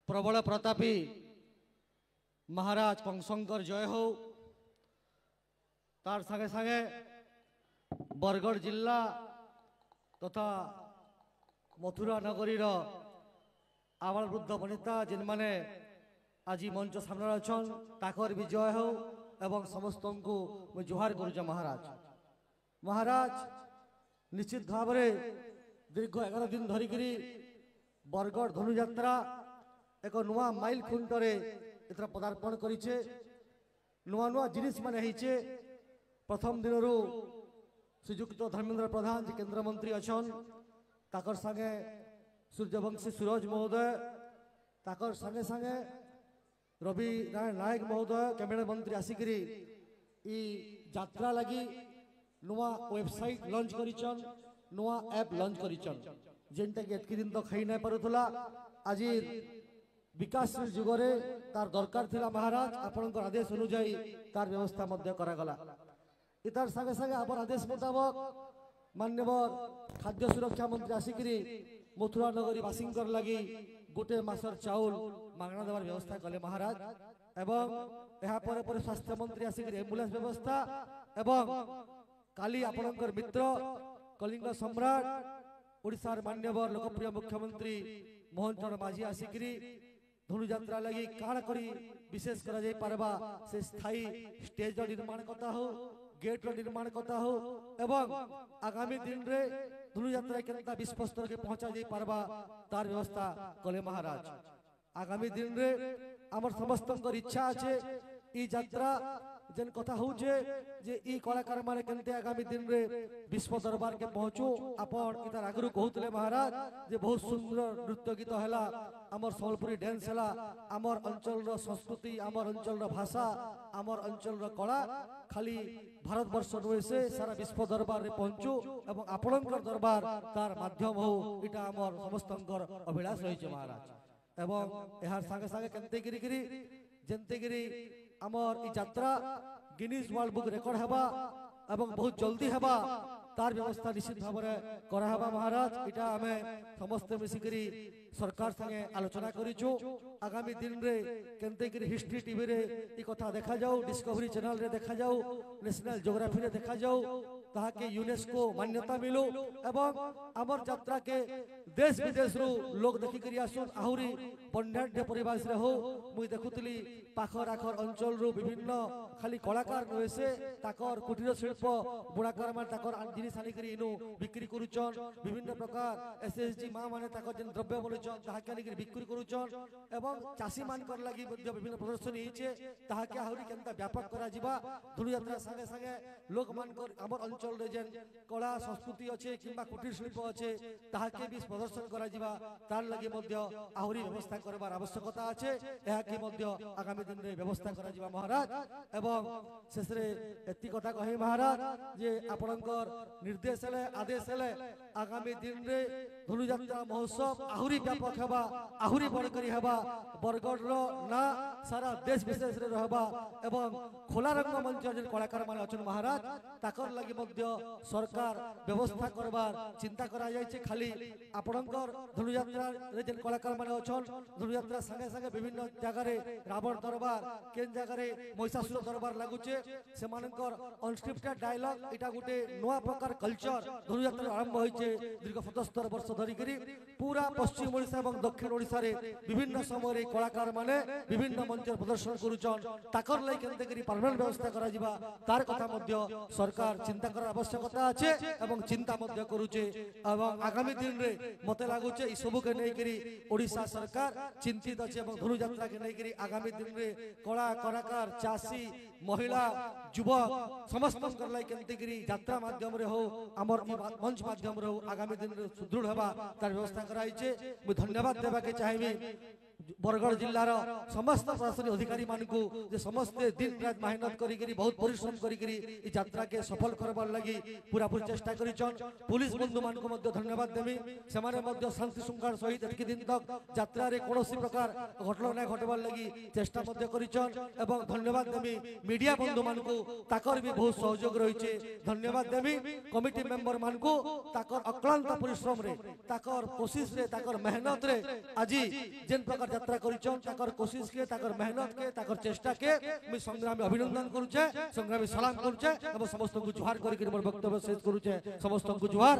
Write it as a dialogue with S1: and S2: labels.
S1: प्रबल प्रतापी महाराज कंसंकर जय हो। तार संगे संगे बरगढ़ जिला तथा मथुरा नगरीर आवाल वृद्ध वनिता जिन माने आज मंच सामने अच्छन ताकर भी जय हो एवं समस्त को जुहार करुचा। महाराज निश्चित भाव दीर्घ 11 दिन धरिक बरगढ़ धनुयात्रा एक नुआ माइल खुंटरे एथर पदार्पण करिछे। नुआ नुआ जिनिस माने हिचे। प्रथम दिन श्रीजुक्त धर्मेंद्र प्रधान जी केंद्र मंत्री अच्छन ताकर संगे सूर्यवंशी सूरज महोदय ताकर संगे संगे रवि नारायण नायक महोदय कैबिनेट मंत्री आसिकरी ई यात्रा लगी नुआ वेबसाइट लॉन्च करिछन, नुआ ऐप लॉन्च करिछन जेनटा कि एतकी दिन तो खाई नहीं पारुथला। आज विकासशील जुगरे तार दरकार थिला महाराज आपनकर आदेश अनुसार तार व्यवस्था मध्य करागला। इतार संगे संगे आपर आदेश मुताबक मान्यवर खाद्य सुरक्षा मंत्री आसिकरी मथुरा नगरी बासिंकर लगी गोटे मासर चाउल मागणा देवार व्यवस्था कले महाराज। एवं यहाँ पर स्वास्थ्य मंत्री आसिकरी एम्बुलेंस व्यवस्था एवं काली आपनकर मित्र कलिंग सम्राट ओडिशार मान्यवर लोकप्रिय मुख्यमंत्री मोहन चरण माझी आसिकरी धनुयात्रा लगी काण करी विशेष करा जाय पारबा से स्थायी स्टेज निर्माण करता हो, गेट निर्माण करता हो एवं आगामी दिन रे धनुयात्रा केनता विश्व स्तर के पहुंचा जाय पारबा तार व्यवस्था कले महाराज। आगामी दिन रे हमर समस्तंकर इच्छा আছে ई यात्रा जेन कथा होचे जे ई कलाकार माने केनते आगामी दिन रे विश्व दरबार के पहुंचो। आपण इतार आगरु कहउतले महाराज जे बहुत सुंदर नृत्य गीत हैला, हमर सम्बलपुरी डांस हैला, हमर अंचल रो संस्कृति, हमर अंचल रो भाषा, हमर अंचल रो कला खाली भारत वर्ष नुहे से सारा विश्व दरबार रे पहुंचो एवं आपणकर दरबार तार माध्यम हो इटा हमर समस्तंकर अभिलाष रहिছে महाराज। एवं एहार संगे संगे केनते गिरी जेनते गिरी आमर ई यात्रा गिनीज वर्ल्ड बुक रेकर्ड हेबा एवं बहुत जल्दी हेबा तार व्यवस्था निश्चित भाव करा हेबा महाराज। इटा आमे समस्त मिसिकरी सरकार संगे आलोचना करिछु। आगामी दिन रे केनते गिरी हिस्ट्री टीवी रे ई कथा देखा जाऊ, डिस्कवरी चैनल रे देखा जाऊ, नेशनल ज्योग्राफी रे देखा जाऊ, ताके यूनेस्को मान्यता मिलो एवं आमर यात्रा के देश विदेश रो लोग देखि करी आसुन आहुरी पंडाढ्य परिवेश रे हो। मुई देखुतली पाखर आखर अंचल रो विभिन्न खाली कलाकार नहे से ताकर कुटीर शिल्प बुणाकार मान ताकर जिनिस आनी करी इनु बिक्री करूचन। विभिन्न प्रकार एसएसजी मां माने ताकर जेन द्रव्य बोलुचन ताहाके आनी करी बिक्री करूचन एवं चासी मान कर लागि मध्य विभिन्न प्रदर्शनी हिचे ताहाके आहुरी केनता व्यापक करा जिबा। धनुयात्रा संगे संगे लोक मान कर हमर अंचल रे जेन कला संस्कृति अच्छे किंबा कुटीर शिल्प अच्छे ताहाके भी प्रदर्शन करा जिबा तार लागि मध्य आहुरी व्यवस्था करबार आवश्यकता আছে। एहाके मध्य आगामी दिन रे व्यवस्था करा जिबा महाराज। एवं शेष रे एति कथा कहि महाराज जे आपनकर निर्देश हेले आदेश हेले आगामी दिन रे धनुयात्रा महोत्सव आहुरी व्यापक हेबा, आहुरी बड़ करी हेबा, बरगढ़ रो ना सारा देश विशेष रे रहबा एवं खोला रंग मंच जे कलाकार माने अछन महाराज ताकर लागि मध्य सरकार व्यवस्था करबार चिंता करा जायछे। खाली आपनकर धनुयात्रा रे जे कलाकार माने अछन धनुयात्रा संगे संगे विभिन्न जगह रे रावण दरबार केन जगह रे महिषासुर दरबार लागुचे से मानकर अनस्क्रिप्टेड डायलॉग इटा गुटे नवा प्रकार कल्चर धनुयात्रा आरंभ होइचे। दीर्घ 77 वर्ष धरिकरी पूरा पश्चिम ओडिशा एवं दक्षिण ओडिशा रे विभिन्न समय रे कलाकार माने विभिन्न मंच प्रदर्शन करूचन ताकर लाई केनते करी परमानेंट व्यवस्था करा जिबा तार कथा मध्य सरकार चिंता कर आवश्यकता আছে एवं चिंता मध्य करूचे। एवं आगामी दिन रे मते लागुचे ई सब के नै करी ओडिशा सरकार चिंतित আছে एवं धनुयात्रा के नै करी आगामी दिन रे कला कलाकार चासी महिला युवक समस्त कर लाई केनते करी यात्रा माध्यम रे हो हमर मंच माध्यम रे हो आगामी दिन रे सुदृढ़ हेबा तार व्यवस्था कराइचे। मु धन्यवाद देबा के चाहेबी बरगढ़ जिल्लार समस्त प्रशासनिक अधिकारी मानकु जे समस्त दिन रात मेहनत करी बहुत परिश्रम करी ई यात्रा के सफल करबार लगी पूरा पूरी चेष्टा करिछन। पुलिस बंधु मानकु मध्य धन्यवाद देबी सेमाने मध्य शांति शृंखला सहित एतकी दिन तक यात्रा रे कोनोसी प्रकार घटना न घटबार लगी चेष्टा मध्य करिछन एवं धन्यवाद देबी मीडिया बंधु मानकु ताकर भी बहुत सहयोग रहिছে। धन्यवाद देबी कमिटी मेंबर मानकु ताकर अक्लांत परिश्रम रे ताकर कोशिश रे ताकर मेहनत रे आज जेन प्रकार যাত্রা করিছন তাকর কোশিশ কে তাকর মেহনত কে তাকর চেষ্টা কে আমি সংগ্রামী অভিনন্দন করুছে সংগ্রামী সালাম করুছে এবং সমস্ত জুহার করি মোর বক্তব্য শেষ করুছে সমস্ত জুহার।